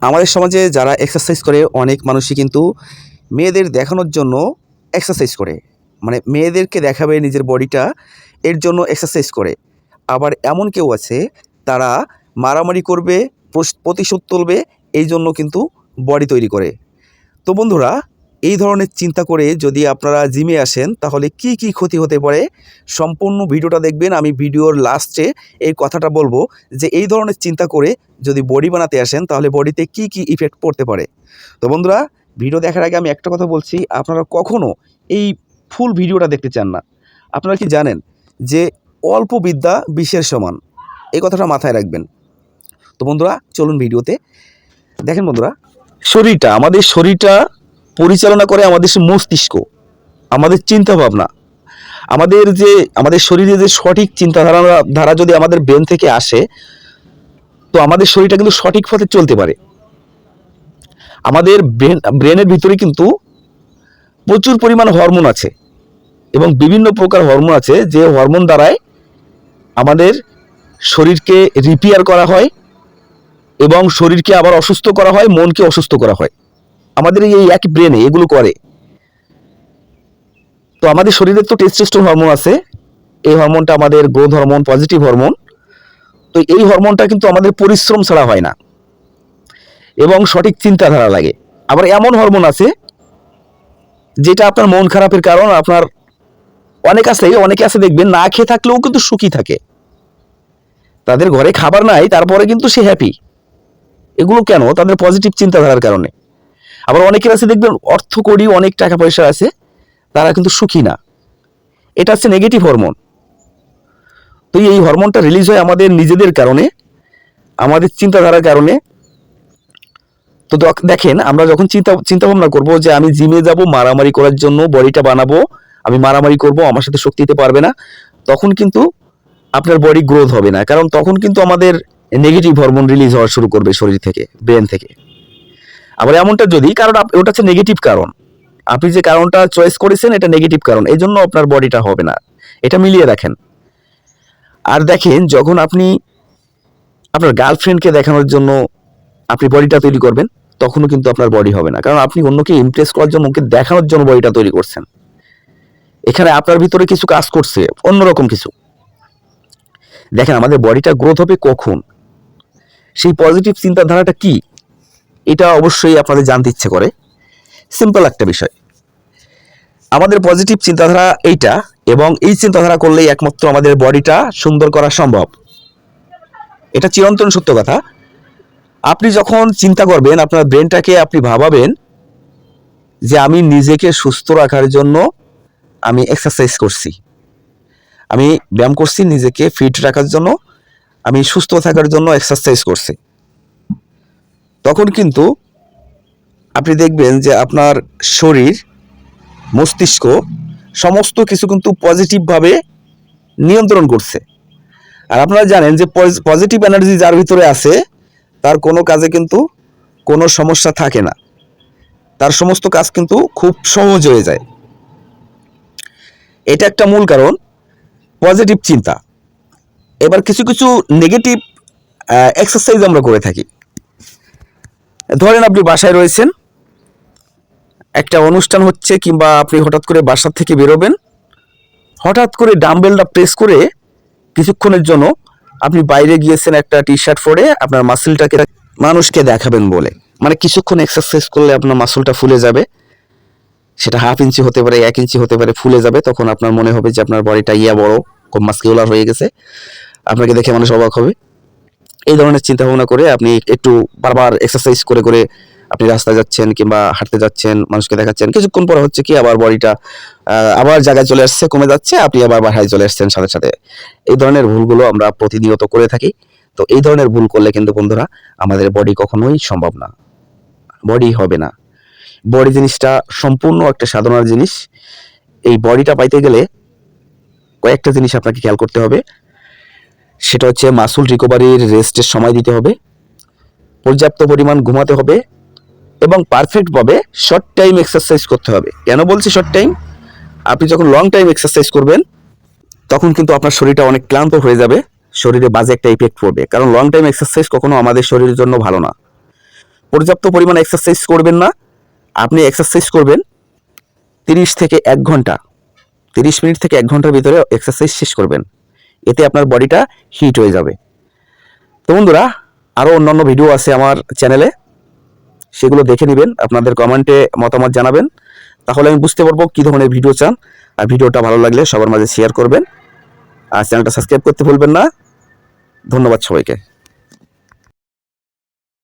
আমাদের সমাজে যারা এক্সারসাইজ করে অনেক মানুষই কিন্তু মেয়েদের দেখানোর জন্য এক্সারসাইজ করে, মানে মেয়েদেরকে দেখাবে নিজের বডিটা, এর জন্য এক্সারসাইজ করে। আবার এমন কেউ আছে তারা মারামারি করবে, প্রতিশোধ তুলবে, এই জন্য কিন্তু বডি তৈরি করে। তো বন্ধুরা, এই ধরনের চিন্তা করে যদি আপনারা জিমে আসেন তাহলে কি কি ক্ষতি হতে পারে সম্পূর্ণ ভিডিওটা দেখবেন। আমি ভিডিওর লাস্টে এই কথাটা বলবো যে এই ধরনের চিন্তা করে যদি বডি বানাতে আসেন তাহলে বডিতে কি কি ইফেক্ট পড়তে পারে। তো বন্ধুরা, ভিডিও দেখার আগে আমি একটা কথা বলছি, আপনারা কখনো এই ফুল ভিডিওটা দেখতে চান না। আপনারা কি জানেন যে অল্প বিদ্যা বিষের সমান, এই কথাটা মাথায় রাখবেন। তো বন্ধুরা চলুন ভিডিওতে দেখেন। বন্ধুরা, আমাদের শরীরটা পরিচালনা করে আমাদের মস্তিষ্ক, আমাদের চিন্তা ভাবনা। আমাদের শরীরে যে সঠিক ধারা যদি আমাদের ব্রেন থেকে আসে তো আমাদের শরীরটা কিন্তু সঠিক পথে চলতে পারে। আমাদের ব্রেনের ভিতরে কিন্তু প্রচুর পরিমাণ হরমোন আছে এবং বিভিন্ন প্রকার হরমোন আছে, যে হরমোন দ্বারাই আমাদের শরীরকে রিপেয়ার করা হয় এবং শরীরকে আবার অসুস্থ করা হয়, মনকে অসুস্থ করা হয়। আমাদের এই একই ব্রেনে এগুলো করে। তো আমাদের শরীরে তো টেস্টোস্টেরন হরমোন আছে, এই হরমোনটা আমাদের গ্রোথ হরমোন, পজিটিভ হরমোন। তো এই হরমোনটা কিন্তু আমাদের পরিশ্রম ছাড়া হয় না এবং সঠিক চিন্তাধারা লাগে। আবার এমন হরমোন আছে যেটা আপনার মন খারাপের কারণ। আপনার অনেকে আছে দেখবেন না খেয়ে থাকলেও কিন্তু সুখী থাকে, তাদের ঘরে খাবার নাই তারপরে কিন্তু সে হ্যাপি। এগুলো কেন? তাদের পজিটিভ চিন্তাধারার কারণে। আবার অনেকের আছে দেখবেন অর্থ কড়ি, অনেক টাকা পয়সা আছে, তারা কিন্তু সুখী না। এটা হচ্ছে নেগেটিভ হরমোন। তো এই হরমোনটা রিলিজ হয় আমাদের নিজেদের কারণে, আমাদের চিন্তাধারার কারণে। তো দেখেন, আমরা যখন চিন্তা ভাবনা করবো যে আমি জিমে যাব মারামারি করার জন্য, বডিটা বানাবো, আমি মারামারি করব, আমার সাথে শক্তি দিতে পারবে না, তখন কিন্তু আপনার বডি গ্রোথ হবে না। কারণ তখন কিন্তু আমাদের নেগেটিভ হরমোন রিলিজ হওয়া শুরু করবে শরীর থেকে, ব্রেন থেকে। আবার এমনটা যদি কারণ ওটা হচ্ছে নেগেটিভ কারণ, আপনি যে কারণটা চয়েস করেছেন এটা নেগেটিভ কারণ, এই জন্য আপনার বডিটা হবে না। এটা মিলিয়ে রাখেন। আর দেখেন, যখন আপনি আপনার গার্লফ্রেন্ডকে দেখানোর জন্য আপনি বডিটা তৈরি করবেন, তখনও কিন্তু আপনার বডি হবে না। কারণ আপনি অন্যকে ইমপ্রেস করার জন্য, ওকে দেখানোর জন্য বডিটা তৈরি করছেন। এখানে আপনার ভিতরে কিছু কাজ করছে, অন্যরকম কিছু। দেখেন, আমাদের বডিটা গ্রোথ হবে কখন, সেই পজিটিভ চিন্তাধারাটা কি, এটা অবশ্যই আপনাদের জানতে ইচ্ছে করে। সিম্পল একটা বিষয়, আমাদের পজিটিভ চিন্তাধারা এইটা, এবং এই চিন্তাধারা করলেই একমাত্র আমাদের বডিটা সুন্দর করা সম্ভব। এটা চিরন্তন সত্য কথা। আপনি যখন চিন্তা করবেন, আপনার ব্রেনটাকে আপনি ভাবাবেন যে আমি নিজেকে সুস্থ রাখার জন্য আমি এক্সারসাইজ করছি, আমি ব্যায়াম করছি, নিজেকে ফিট রাখার জন্য, আমি সুস্থ থাকার জন্য এক্সারসাইজ করছি, তখন কিন্তু আপনি দেখবেন যে আপনার শরীর, মস্তিষ্ক, সমস্ত কিছু কিন্তু পজিটিভভাবে নিয়ন্ত্রণ করছে। আর আপনারা জানেন যে পজিটিভ এনার্জি যার ভিতরে আছে তার কোনো কাজে কিন্তু কোনো সমস্যা থাকে না, তার সমস্ত কাজ কিন্তু খুব সহজ হয়ে যায়। এটা একটা মূল কারণ, পজিটিভ চিন্তা। এবার কিছু কিছু নেগেটিভ এক্সারসাইজ আমরা করে থাকি। ধরেন আপনি বাসায় রয়েছেন, একটা অনুষ্ঠান হচ্ছে, কিংবা আপনি হঠাৎ করে বাসা থেকে বেরোবেন, হঠাৎ করে ডাম্বেলটা প্রেস করে কিছুক্ষণের জন্য আপনি বাইরে গিয়েছেন একটা টি শার্ট পরে, আপনার মাসেলটাকে মানুষকে দেখাবেন বলে, মানে কিছুক্ষণ এক্সারসাইজ করলে আপনার মাসলটা ফুলে যাবে, সেটা 1/2 ইঞ্চি হতে পারে, 1 ইঞ্চি হতে পারে, ফুলে যাবে। তখন আপনার মনে হবে যে আপনার বডিটা বড়, খুব মাস্কুলার হয়ে গেছে, আপনাকে দেখে মানুষ অবাক হবে। এই ধরনের চিন্তা ভাবনা করে আপনি একটু বারবার এক্সারসাইজ করে করে আপনি রাস্তায় যাচ্ছেন কিংবা হাঁটতে যাচ্ছেন, মানুষকে দেখাচ্ছেন, কিছুক্ষণ পরে হচ্ছে কি আবার বডিটা আবার জায়গায় চলে আসছে, কমে যাচ্ছে, আপনি আবার বাসায় চলে আসছেন সাথে সাথে। এই ধরনের ভুলগুলো আমরা প্রতিনিয়ত করে থাকি। তো এই ধরনের ভুল করলে কিন্তু বন্ধুরা আমাদের বডি কখনোই সম্ভব না, বডি হবে না। বডি জিনিসটা সম্পূর্ণ একটা সাধনার জিনিস। এই বডিটা পাইতে গেলে কয়েকটা জিনিস আপনাকে খেয়াল করতে হবে। সেটা হচ্ছে মাসল রিকভারির রেস্টের সময় দিতে হবে, পর্যাপ্ত পরিমাণ ঘুমাতে হবে, এবং পারফেক্টভাবে শর্ট টাইম এক্সারসাইজ করতে হবে। কেন বলছি শর্ট টাইম? আপনি যখন লং টাইম এক্সারসাইজ করবেন তখন কিন্তু আপনার শরীরটা অনেক ক্লান্ত হয়ে যাবে, শরীরে বাজে একটা ইফেক্ট পড়বে। কারণ লং টাইম এক্সারসাইজ কখনো আমাদের শরীরের জন্য ভালো না। পর্যাপ্ত পরিমাণে এক্সারসাইজ করবেন না, আপনি এক্সারসাইজ করবেন 30 থেকে 1 ঘন্টা, 30 মিনিট থেকে 1 ঘন্টার ভিতরে এক্সারসাইজ শেষ করবেন। এতে আপনার বডিটা হিট হয়ে যাবে। তো বন্ধুরা, আরও অন্যান্য ভিডিও আছে আমার চ্যানেলে, সেগুলো দেখে নেবেন, আপনাদের কমেন্টে মতামত জানাবেন, তাহলে আমি বুঝতে পারবো কী ধরনের ভিডিও চান। আর ভিডিওটা ভালো লাগলে সবার মাঝে শেয়ার করবেন, আর চ্যানেলটা সাবস্ক্রাইব করতে ভুলবেন না। ধন্যবাদ সবাইকে।